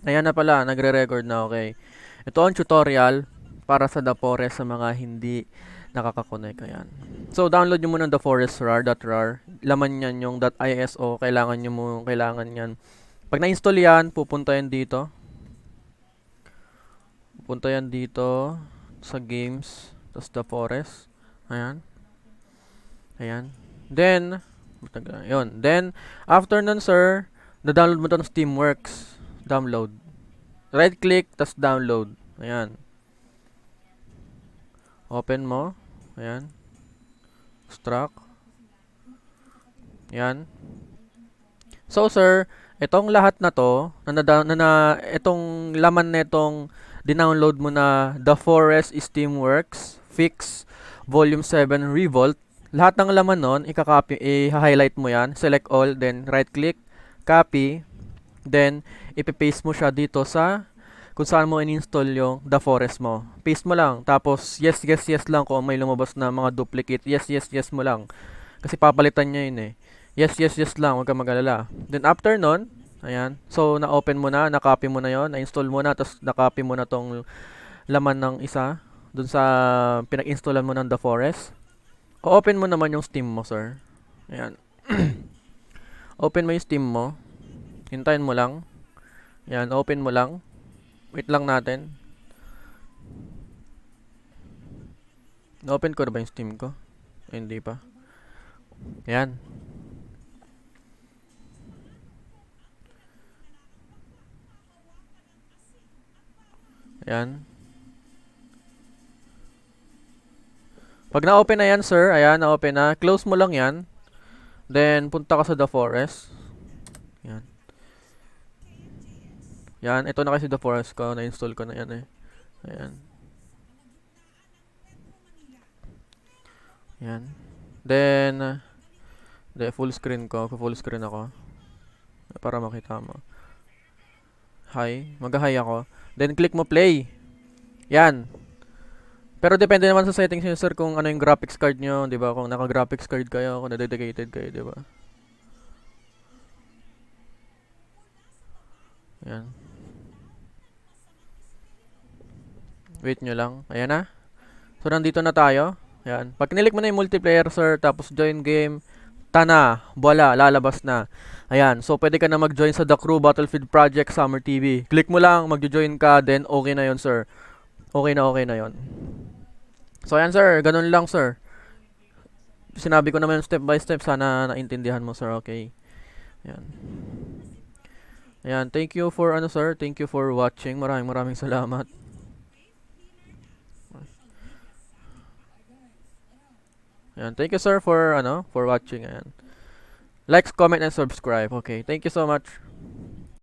Ayan na pala, nagre-record na, okay. Ito ang tutorial para sa The Forest sa mga hindi nakakakonek. Ayan. So, download nyo muna the forest rar.rar. Laman yan yung .iso. Kailangan yan. Pag na-install yan, pupunta yan dito. Pupunta yan dito sa games. Tapos the forest. Ayan. Ayan. Then, yun. Then, after nun, sir, na-download mo itong Steamworks. Download. Right click, tas download. Ayan. Open mo. Ayan. Extract. Ayan. So, sir, itong lahat na to, itong laman na itong dinownload mo na The Forest Steamworks Fix Volume 7 Revolt, lahat ng laman nun, i-highlight mo yan, select all, then right click, copy, then ipipaste mo siya dito sa kung saan mo in-install yung The Forest mo. Paste mo lang, tapos yes, yes, yes lang kung may lumabas na mga duplicate. Yes, yes, yes mo lang. Kasi papalitan niya yun eh. Yes, yes, yes lang, huwag kang mag-alala. Then after nun, ayan, so na-open mo na, na-copy mo na yon, na-install mo na, tapos na-copy mo na tong laman ng isa, dun sa pinag-installan mo ng The Forest. O-open mo naman yung Steam mo, sir. Ayan. Open mo yung Steam mo. Hintayin mo lang. Ayan, open mo lang. Wait lang natin. Na-open ko na ba yung Steam ko? Ay, hindi pa. Ayan. Ayan. Pag na-open na yan, sir, ayan, na-open na. Close mo lang yan. Then, punta ka sa The Forest. Ayan. Yan, ito na kasi The Forest ko. Na-install ko na yan eh. Ayan. Ayan. Then, full screen ko. Full screen ako. Para makita mo. Hi. Mag-hi ako. Then, click mo play. Yan. Pero depende naman sa settings nyo, sir, kung ano yung graphics card nyo. Diba? Kung naka-graphics card kayo, kung na-dedicated kayo, diba? Yan. Wait nyo lang. Ayan na. So, nandito na tayo. Ayan. Pag kinilik mo na yung multiplayer, sir, tapos join game, tana, voila, lalabas na. Ayan. So, pwede ka na mag-join sa The Crew Battlefield Project Summer TV. Click mo lang, mag-join ka, then okay na yon, sir. Okay na yon. So, ayan, sir. Ganun lang, sir. Sinabi ko naman step by step. Sana naintindihan mo, sir. Okay. Ayan. Ayan. Thank you for, sir. Thank you for watching. Maraming salamat. Ayan. Thank you, sir, for watching. Ayan. Like, comment, and subscribe. Okay. Thank you so much.